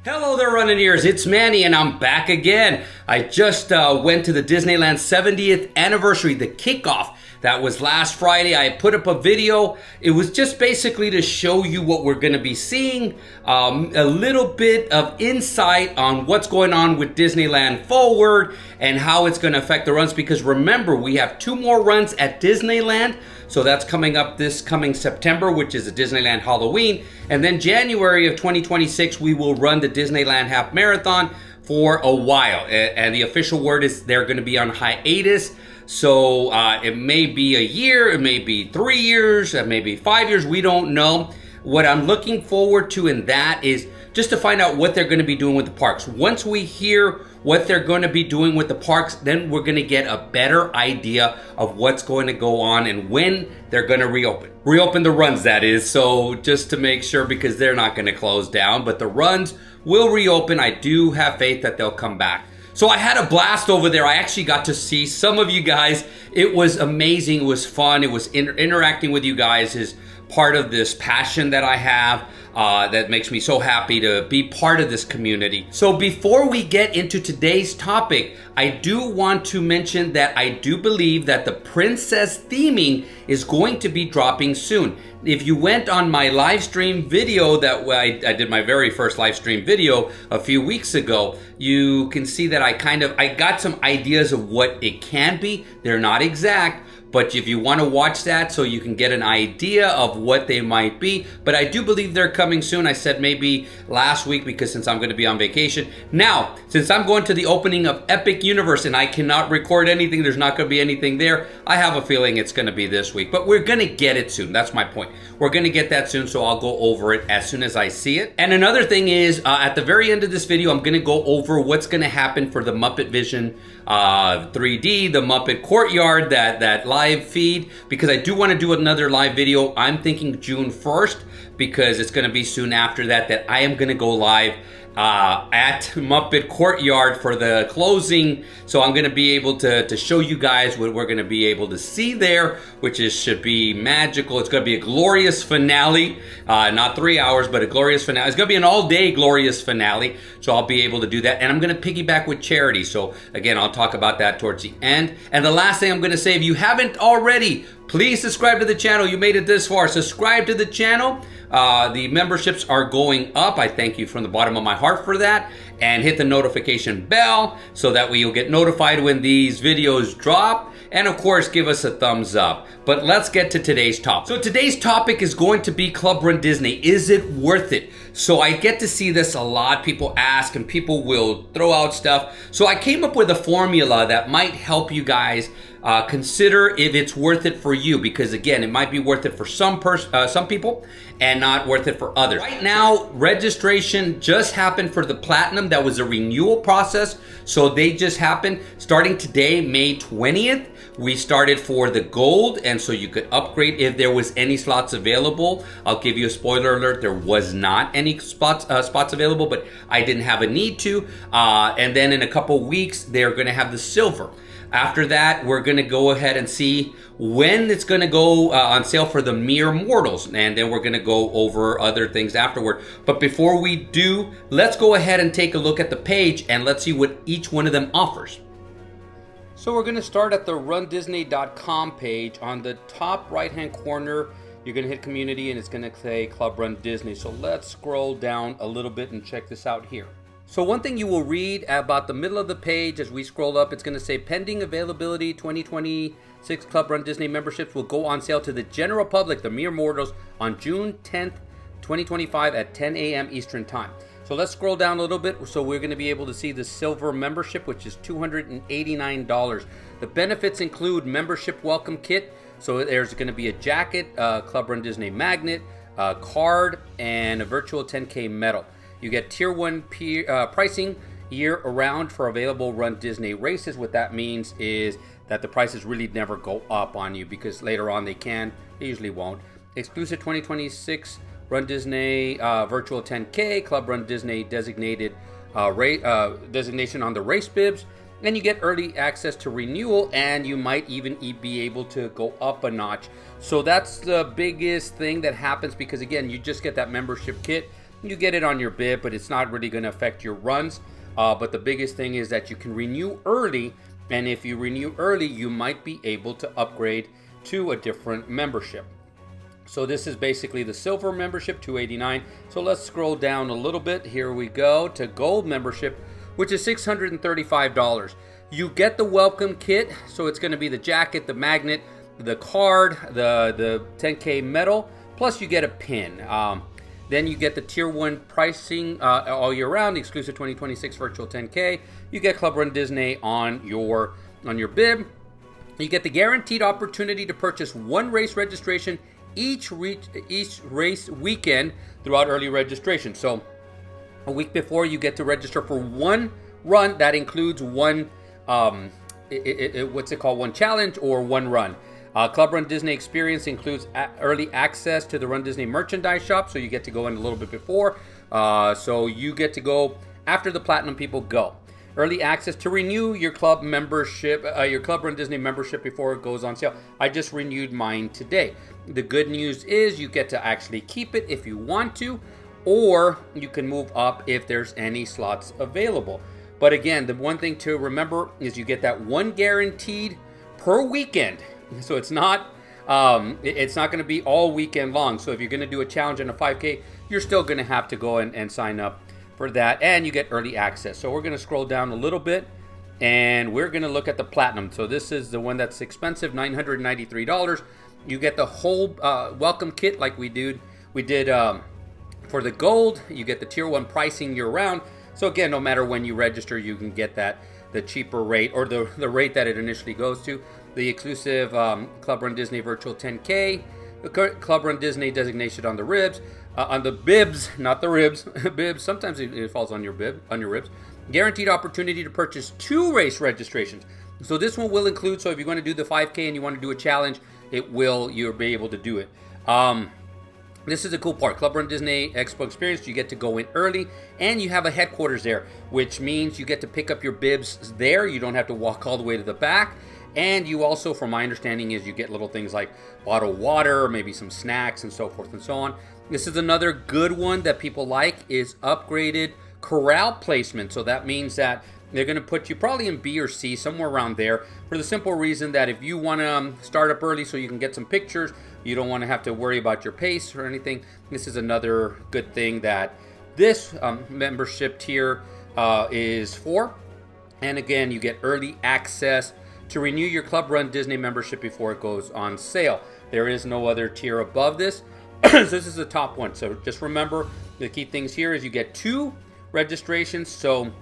Hello there, running-ears. It's Manny, and I'm back again. I just went to the Disneyland 70th anniversary, the kickoff. That was last Friday. I put up a video. It was just basically to show you what we're going to be seeing, a little bit of insight on what's going on with Disneyland Forward and how it's going to affect the runs. Because remember, we have 2 more runs at Disneyland. So that's coming up this coming September, which is a Disneyland Halloween. And then January of 2026, we will run the Disneyland Half Marathon for a while. And the official word is they're going to be on hiatus. So it may be a year, it may be 3 years, it may be 5 years, we don't know. What I'm looking forward to in that is just to find out what they're going to be doing with the parks. Once we hear what they're going to be doing with the parks, then we're going to get a better idea of what's going to go on and when they're going to reopen the runs, that is. So just to make sure, because they're not going to close down, but the runs will reopen. I do have faith that they'll come back. So I had a blast over there. I actually got to see some of you guys. It was amazing. It was fun. It was interacting with you guys is part of this passion that I have that makes me so happy to be part of this community. So before we get into today's topic, I do want to mention that I do believe that the princess theming is going to be dropping soon. If you went on my live stream video that I did my very first live stream video a few weeks ago, you can see that I got some ideas of what it can be. They're not exact, but if you want to watch that so you can get an idea of what they might be. But I do believe they're coming soon. I said maybe last week because since I'm going to be on vacation. Now, since I'm going to the opening of Epic Universe and I cannot record anything, there's not going to be anything there, I have a feeling it's going to be this week. But we're going to get it soon. That's my point. We're going to get that soon, so I'll go over it as soon as I see it. And another thing is, at the very end of this video, I'm going to go over what's going to happen for the Muppet Vision 3D, the Muppet Courtyard, that live feed, because I do want to do another live video. I'm thinking June 1st, because it's going to be soon after that I am going to go live at Muppet Courtyard for the closing. So I'm going to be able to show you guys what we're going to be able to see there, which should be magical. It's going to be a glorious finale, not 3 hours, but a glorious finale. It's going to be an all-day glorious finale, so I'll be able to do that. And I'm going to piggyback with charity. So again, I'll talk about that towards the end. And the last thing I'm going to say, if you haven't already, please subscribe to the channel. You made it this far. Subscribe to the channel. The memberships are going up. I thank you from the bottom of my heart for that. And hit the notification bell so that way you'll get notified when these videos drop. And of course, give us a thumbs up. But let's get to today's topic. So today's topic is going to be Club Run Disney. Is it worth it? So I get to see this a lot. People ask and people will throw out stuff. So I came up with a formula that might help you guys consider if it's worth it for you, because again, it might be worth it for some people and not worth it for others. Right now, registration just happened for the Platinum. That was a renewal process, so they just happened starting today, May 20th. We started for the Gold, and so you could upgrade if there was any slots available. I'll give you a spoiler alert, there was not any spots available, but I didn't have a need to. And then in a couple weeks, they're gonna have the Silver. After that, we're going to go ahead and see when it's going to go on sale for the Mere Mortals. And then we're going to go over other things afterward. But before we do, let's go ahead and take a look at the page and let's see what each one of them offers. So we're going to start at the runDisney.com page. On the top right-hand corner, you're going to hit Community and it's going to say Club Run Disney. So let's scroll down a little bit and check this out here. So one thing you will read about the middle of the page as we scroll up, it's going to say pending availability 2026 Club Run Disney memberships will go on sale to the general public, the mere mortals, on June 10th, 2025 at 10 a.m. Eastern Time. So let's scroll down a little bit. So we're going to be able to see the Silver membership, which is $289. The benefits include membership welcome kit. So there's going to be a jacket, Club Run Disney magnet, a card, and a virtual 10K medal. You get Tier 1 pricing year-round for available Run Disney races. What that means is that the prices really never go up on you, because later on they can. They usually won't. Exclusive 2026 Run Disney Virtual 10K, Club Run Disney designated designation on the race bibs. And you get early access to renewal, and you might even be able to go up a notch. So that's the biggest thing that happens, because again, you just get that membership kit. You get it on your bib, but it's not really going to affect your runs. But the biggest thing is that you can renew early, and if you renew early, you might be able to upgrade to a different membership. So this is basically the silver membership, $289. So let's scroll down a little bit. Here we go to gold membership, which is $635. You get the welcome kit, so it's going to be the jacket, the magnet, the card, the 10K medal, plus you get a pin. Then you get the tier 1 pricing all year round, exclusive 2026 virtual 10K. You get Club Run Disney on your bib. You get the guaranteed opportunity to purchase one race registration each race weekend throughout early registration. So a week before, you get to register for one run that includes one what's it called, one challenge or one run. Club Run Disney experience includes early access to the Run Disney merchandise shop, so you get to go in a little bit before. So you get to go after the platinum people go. Early access to renew your club membership, your Club Run Disney membership before it goes on sale. I just renewed mine today. The good news is you get to actually keep it if you want to, or you can move up if there's any slots available. But again, the one thing to remember is you get that one guaranteed per weekend. So it's not going to be all weekend long. So if you're going to do a challenge in a 5K, you're still going to have to go and sign up for that, and you get early access. So we're going to scroll down a little bit, and we're going to look at the platinum. So this is the one that's expensive, $993. You get the whole welcome kit like we did for the gold. You get the tier 1 pricing year round. So again, no matter when you register, you can get the cheaper rate, or the rate that it initially goes to. The exclusive Club Run Disney virtual 10K, the Club Run Disney designation on the ribs, on the bibs, not the ribs, bibs. Sometimes it falls on your bib, on your ribs. Guaranteed opportunity to purchase 2 race registrations. So this one will include. So if you're going to do the 5K and you want to do a challenge, you'll be able to do it. This is a cool part. Club Run Disney Expo Experience, you get to go in early, and you have a headquarters there, which means you get to pick up your bibs there. You don't have to walk all the way to the back. And you also, from my understanding, is you get little things like bottled water, maybe some snacks, and so forth and so on. This is another good one that people like, is upgraded corral placement. So that means that they're going to put you probably in B or C, somewhere around there, for the simple reason that if you want to start up early so you can get some pictures, you don't want to have to worry about your pace or anything. This is another good thing that this membership tier is for. And again, you get early access to renew your Club Run Disney membership before it goes on sale. There is no other tier above this. So this is the top one. So just remember, the key things here is you get 2 registrations. So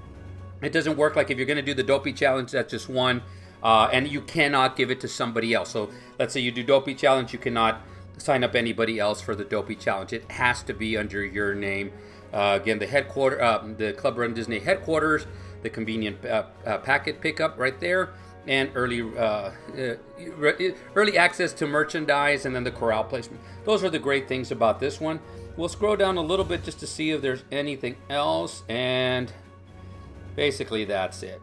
it doesn't work like if you're going to do the Dopey Challenge, that's just one. And you cannot give it to somebody else. So let's say you do Dopey Challenge, you cannot sign up anybody else for the Dopey Challenge. It has to be under your name. Again, the Club Run Disney headquarters, the convenient packet pickup right there, and early access to merchandise, and then the corral placement. Those are the great things about this one. We'll scroll down a little bit just to see if there's anything else, and basically that's it.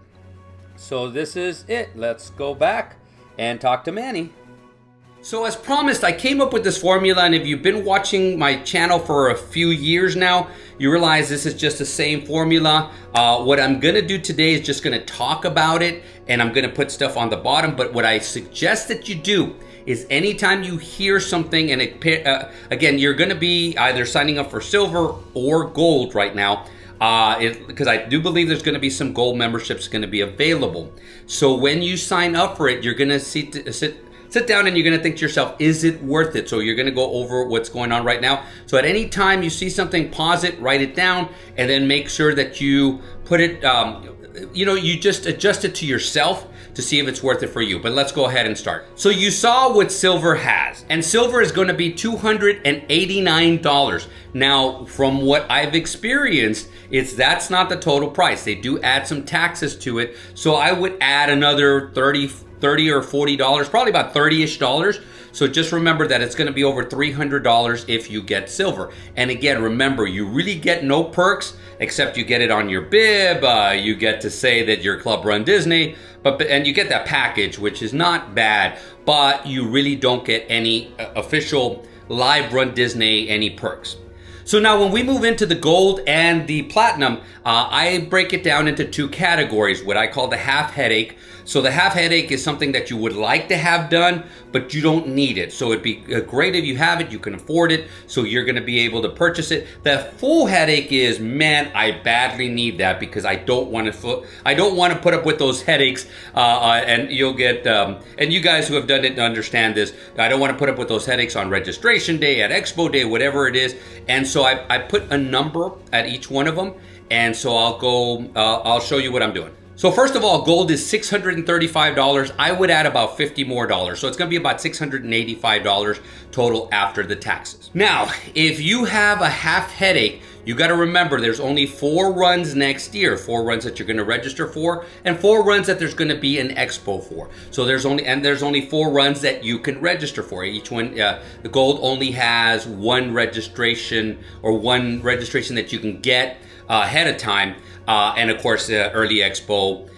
So this is it. Let's go back and talk to Manny. So as promised, I came up with this formula, and if you've been watching my channel for a few years now, you realize this is just the same formula. What I'm gonna do today is just gonna talk about it, and I'm gonna put stuff on the bottom, but what I suggest that you do is anytime you hear something, and again, you're gonna be either signing up for silver or gold right now, because I do believe there's going to be some gold memberships going to be available. So when you sign up for it, you're going to sit down and you're going to think to yourself, is it worth it? So you're going to go over what's going on right now. So at any time you see something, pause it, write it down, and then make sure that you put it, you just adjust it to yourself to see if it's worth it for you. But let's go ahead and start. So you saw what silver has, and silver is going to be $289. Now, from what I've experienced, that's not the total price. They do add some taxes to it. So I would add another $30 or $40, probably about $30-ish. So just remember that it's going to be over $300 if you get silver. And again, remember, you really get no perks except you get it on your bib. You get to say that you're Club Run Disney, and you get that package, which is not bad, but you really don't get any official live Run Disney, any perks. So now when we move into the gold and the platinum, I break it down into two categories, what I call the half headache. So the half headache is something that you would like to have done, but you don't need it. So it'd be great if you have it, you can afford it, so you're gonna be able to purchase it. The full headache is, man, I badly need that because I don't want to put up with those headaches, and you'll get, and you guys who have done it understand this, I don't want to put up with those headaches on registration day, at expo day, whatever it is. And so I put a number at each one of them, and so I'll show you what I'm doing. So first of all, gold is $635. I would add about $50 more. So it's going to be about $685 total after the taxes. Now, if you have a half headache, you got to remember there's only 4 runs next year, 4 runs that you're going to register for, and 4 runs that there's going to be an expo for. So there's only 4 runs that you can register for. Each one, the gold only has one registration that you can get ahead of time. And of course, early expo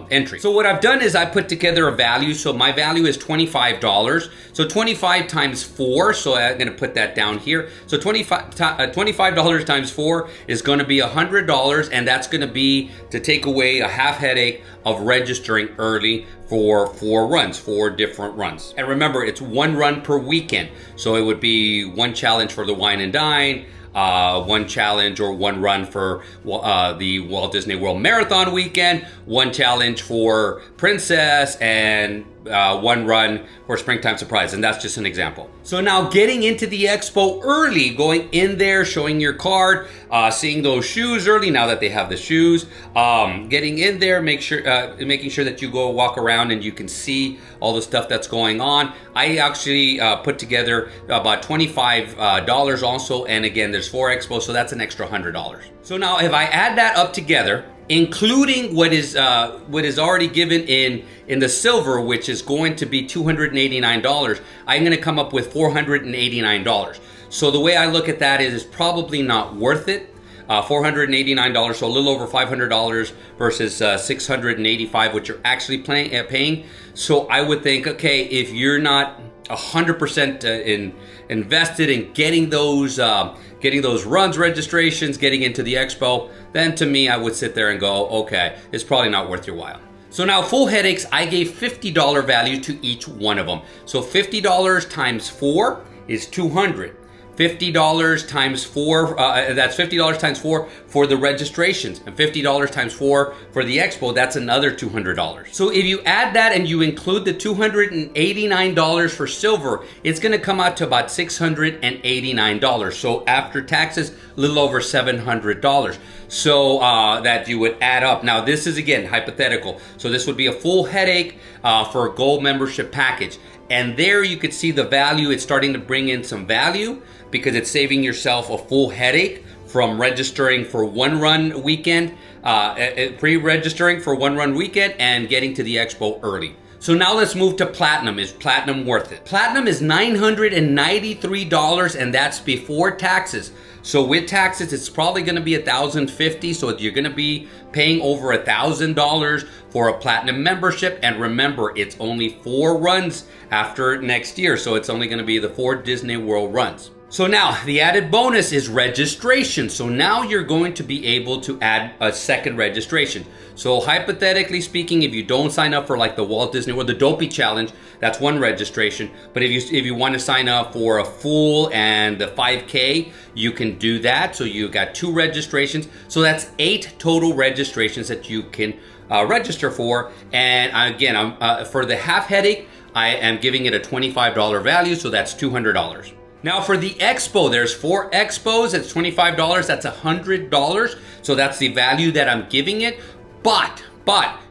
entry. So what I've done is I put together a value. So my value is $25. So 25 times 4. So I'm going to put that down here. So $25 times 4 is going to be $100, and that's going to be to take away a half headache of registering early for 4 different runs. And remember, it's 1 run per weekend. So it would be 1 challenge for the wine and dine, 1 challenge or 1 run for the Walt Disney World Marathon weekend, 1 challenge for Princess, and 1 run for Springtime Surprise. And that's just an example. So now getting into the expo early, going in there, showing your card, seeing those shoes early now that they have the shoes, getting in there, making sure that you go walk around and you can see all the stuff that's going on. I actually put together about $25 also, and again, there's 4 expos, so that's an extra $100. So now if I add that up together, including what is already given in the silver, which is going to be $289, I'm going to come up with $489. So the way I look at that is it's probably not worth it. $489, so a little over $500 versus $685, which you're actually paying. So I would think, okay, if you're not 100% invested in getting those runs registrations, getting into the expo, then to me, I would sit there and go, okay, it's probably not worth your while. So now full headaches, I gave $50 value to each one of them. So $50 times 4 is $200. $50 times 4, that's $50 times 4 for the registrations, and $50 times 4 for the expo, that's another $200. So if you add that and you include the $289 for silver, it's gonna come out to about $689. So after taxes, a little over $700. So that you would add up. Now this is again hypothetical. So this would be a full headache for a gold membership package. And there you could see the value, it's starting to bring in some value because it's saving yourself a full headache from registering for 1 run weekend, pre-registering for 1 run weekend and getting to the expo early. So now let's move to platinum. Is platinum worth it? Platinum is $993, and that's before taxes. So with taxes, it's probably gonna be $1,050. So you're gonna be paying over $1,000 for a platinum membership. And remember, it's only 4 runs after next year. So it's only gonna be the 4 Disney World runs. So now the added bonus is registration. So now you're going to be able to add a second registration. So hypothetically speaking, if you don't sign up for like the Walt Disney World, the Dopey Challenge, that's 1 registration. But if you want to sign up for a full and the 5K, you can do that. So you got 2 registrations. So that's 8 total registrations that you can register for. And again, for the half headache, I am giving it a $25 value. So that's $200. Now for the expo, there's 4 expos, it's $25, that's $100. So that's the value that I'm giving it. But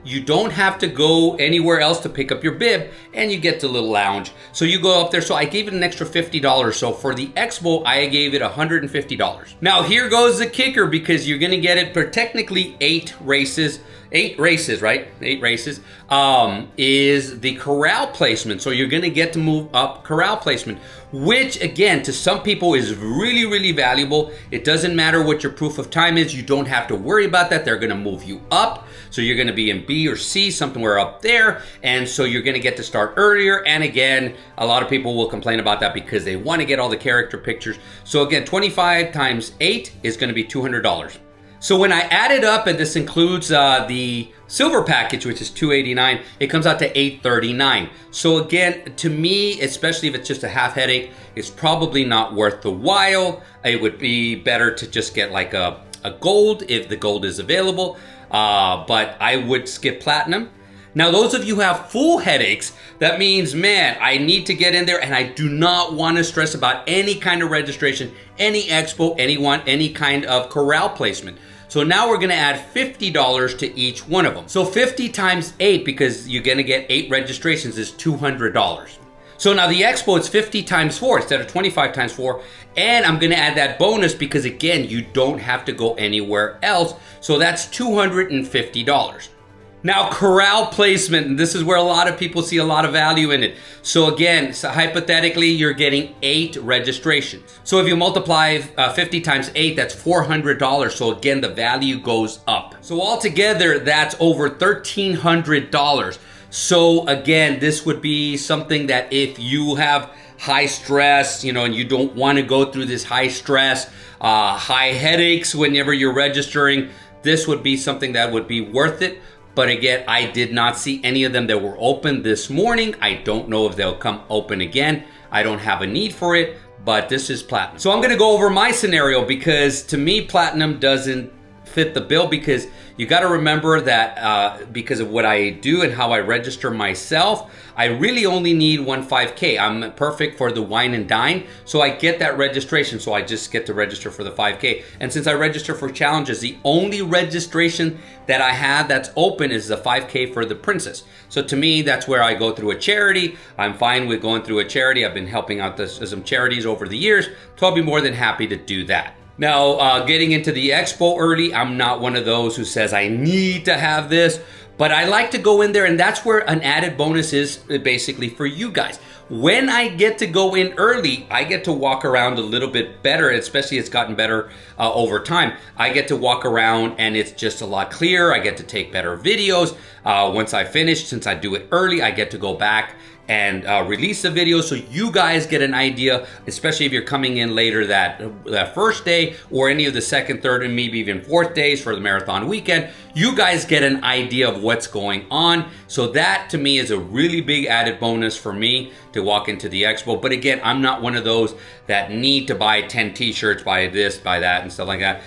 you don't have to go anywhere else to pick up your bib, and you get the little lounge. So you go up there, so I gave it an extra $50. So for the expo, I gave it $150. Now here goes the kicker, because you're gonna get it for technically 8 races. 8 races, right? 8 races is the corral placement. So you're gonna get to move up corral placement, which again, to some people is really, really valuable. It doesn't matter what your proof of time is. You don't have to worry about that. They're gonna move you up. So you're going to be in B or C, somewhere up there. And so you're going to get to start earlier. And again, a lot of people will complain about that because they want to get all the character pictures. So again, 25 times 8 is going to be $200. So when I add it up, and this includes the silver package, which is $289, it comes out to $839. So again, to me, especially if it's just a half headache, it's probably not worth the while. It would be better to just get like a gold if the gold is available, but I would skip platinum. Now, those of you who have full headaches, that means, man, I need to get in there and I do not want to stress about any kind of registration, any expo, any kind of corral placement. So now we're going to add $50 to each one of them. So 50 times 8, because you're going to get 8 registrations, is $200. So now the expo is 50 times 4 instead of 25 times 4. And I'm going to add that bonus because, again, you don't have to go anywhere else. So that's $250. Now, corral placement, and this is where a lot of people see a lot of value in it. So again, hypothetically, you're getting 8 registrations. So if you multiply 50 times 8, that's $400. So again, the value goes up. So altogether, that's over $1,300. So again, this would be something that if you have high stress, and you don't want to go through this high stress, high headaches whenever you're registering, this would be something that would be worth it. But again, I did not see any of them that were open this morning. I don't know if they'll come open again. I don't have a need for it, but this is platinum. So I'm going to go over my scenario because to me, platinum doesn't fit the bill, because you got to remember that because of what I do and how I register myself, I really only need one 5K. I'm perfect for the wine and dine, so I get that registration. So I just get to register for the 5K. And since I register for challenges, the only registration that I have that's open is the 5K for the princess. So to me, that's where I go through a charity. I'm fine with going through a charity. I've been helping out some charities over the years, so I'll be more than happy to do that. Now, getting into the expo early, I'm not one of those who says I need to have this, but I like to go in there, and that's where an added bonus is basically for you guys. When I get to go in early, I get to walk around a little bit better, especially it's gotten better over time. I get to walk around and it's just a lot clearer. I get to take better videos. Once I finish, since I do it early, I get to go back and release the video so you guys get an idea, especially if you're coming in later that first day or any of the second, third, and maybe even fourth days for the marathon weekend. You guys get an idea of what's going on. So that to me is a really big added bonus for me to walk into the expo. But again, I'm not one of those that need to buy 10 t-shirts, buy this, buy that, and stuff like that.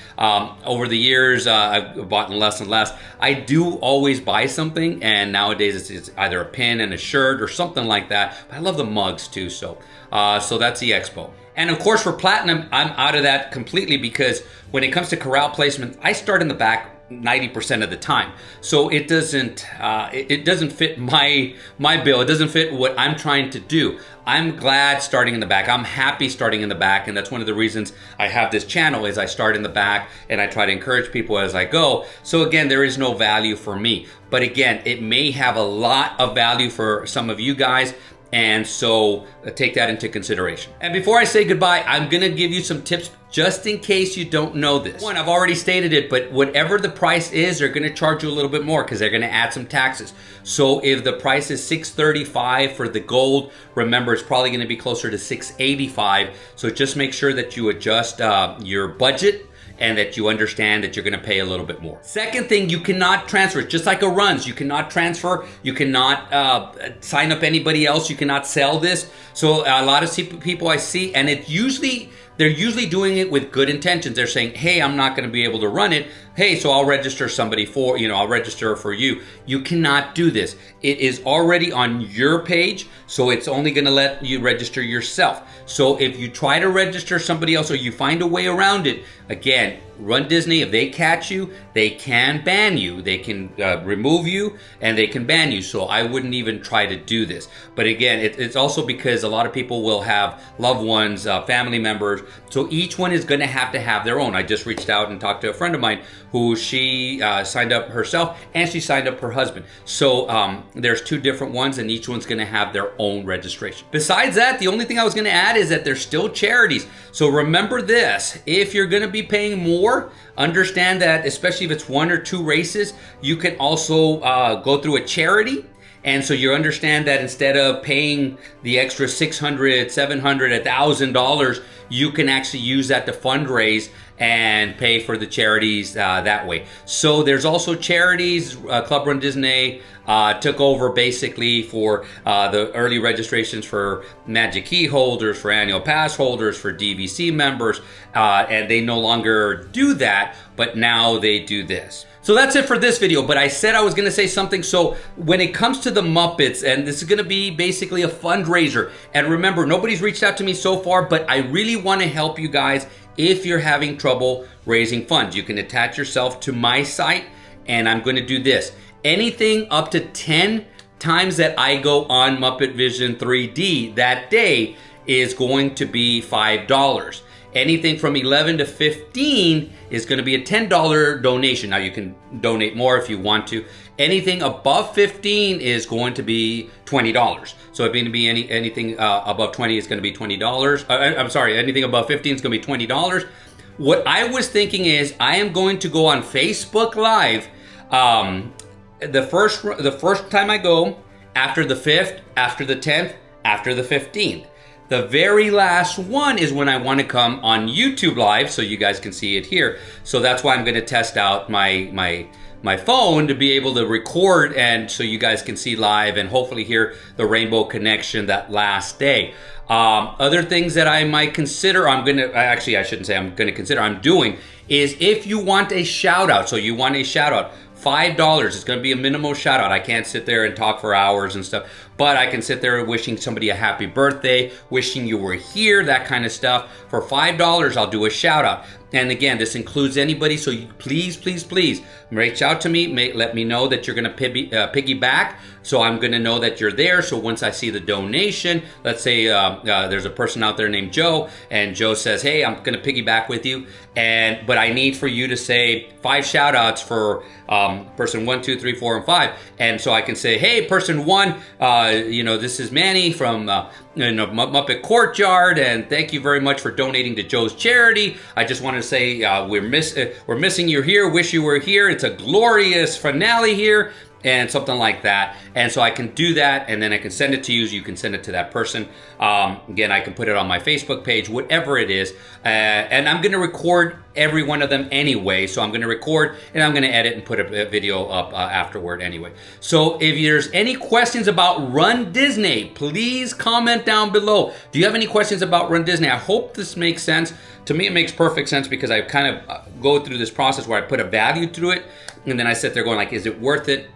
Over the years, I've bought less and less. I do always buy something, and nowadays it's either a pin and a shirt or something like that. But I love the mugs too, so that's the expo. And of course, for platinum, I'm out of that completely, because when it comes to corral placement, I start in the back 90% of the time. So it doesn't fit my bill. It doesn't fit what I'm trying to do. I'm glad starting in the back. I'm happy starting in the back, and that's one of the reasons I have this channel, is I start in the back and I try to encourage people as I go. So again, there is no value for me. But again, it may have a lot of value for some of you guys. And so take that into consideration. And before I say goodbye, I'm gonna give you some tips just in case you don't know this. One, I've already stated it, but whatever the price is, they're gonna charge you a little bit more because they're gonna add some taxes. So if the price is $635 for the gold, remember it's probably gonna be closer to $685. So just make sure that you adjust your budget and that you understand that you're gonna pay a little bit more. Second thing, you cannot transfer. Just like a runs, you cannot transfer, you cannot sign up anybody else, you cannot sell this. So a lot of people I see, and they're usually doing it with good intentions. They're saying, hey, I'm not gonna be able to run it. Hey, so I'll register somebody for, I'll register for you. You cannot do this. It is already on your page, so it's only gonna let you register yourself. So if you try to register somebody else or you find a way around it, again, runDisney, if they catch you, they can ban you. They can remove you and they can ban you. So I wouldn't even try to do this. But again, it's also because a lot of people will have loved ones, family members. So each one is gonna have to have their own. I just reached out and talked to a friend of mine who she signed up herself and she signed up her husband. So there's 2 different ones and each one's gonna have their own registration. Besides that, the only thing I was gonna add is that there's still charities. So remember this, if you're gonna be paying more, or understand that, especially if it's 1 or 2 races, you can also go through a charity. And so you understand that instead of paying the extra $600, $700, $1,000, you can actually use that to fundraise and pay for the charities that way. So there's also charities. Club Run Disney took over basically for the early registrations for Magic Key holders, for annual pass holders, for DVC members, and they no longer do that, but now they do this. So that's it for this video, but I said I was gonna say something. So when it comes to the Muppets, and this is gonna be basically a fundraiser, and remember, nobody's reached out to me so far, but I really wanna help you guys if you're having trouble raising funds. You can attach yourself to my site, and I'm gonna do this. Anything up to 10 times that I go on Muppet Vision 3D that day is going to be $5. Anything from 11 to 15 is going to be a $10 donation. Now you can donate more if you want to. Anything above 15 is going to be $20. So if it be anything above 20 is going to be $20. I'm sorry, anything above 15 is going to be $20. What I was thinking is I am going to go on Facebook Live the first time I go, after the 5th, after the 10th, after the 15th. The very last one is when I want to come on YouTube Live, so you guys can see it here. So that's why I'm going to test out my phone to be able to record, and so you guys can see live and hopefully hear the Rainbow Connection that last day. Other things that I might consider, I'm doing, is if you want a shout out. So you want a shout out. $5. It's going to be a minimal shout out. I can't sit there and talk for hours and stuff, but I can sit there wishing somebody a happy birthday, wishing you were here, that kind of stuff. For $5, I'll do a shout out. And again, this includes anybody, so you please reach out to me. Let me know that you're going to piggyback, so I'm going to know that you're there. So once I see the donation, let's say there's a person out there named Joe, and Joe says, hey, I'm going to piggyback with you, but I need for you to say 5 shout outs for person 1, 2, 3, 4, and 5. And so I can say, hey, person 1, this is Manny from Muppet Courtyard, and thank you very much for donating to Joe's charity. I just wanted to say we're missing you here. Wish you were here. It's a glorious finale here, and something like that. And so I can do that, and then I can send it to you. You can send it to that person. Again, I can put it on my Facebook page, whatever it is. And I'm going to record every one of them anyway. So I'm going to record, and I'm going to edit and put a video up afterward anyway. So if there's any questions about Run Disney, please comment down below. Do you have any questions about Run Disney? I hope this makes sense. To me, it makes perfect sense because I kind of go through this process where I put a value to it, and then I sit there going like, is it worth it?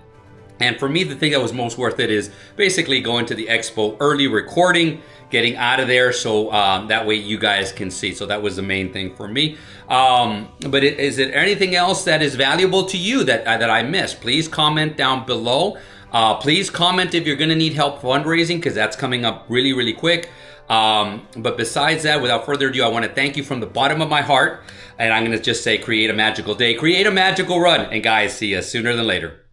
And for me, the thing that was most worth it is basically going to the expo early, recording, getting out of there, so that way you guys can see. So that was the main thing for me. But is there anything else that is valuable to you that I missed? Please comment down below. Please comment if you're going to need help fundraising, because that's coming up really, really quick. But besides that, without further ado, I want to thank you from the bottom of my heart. And I'm going to just say, create a magical day, create a magical run. And guys, see you sooner than later.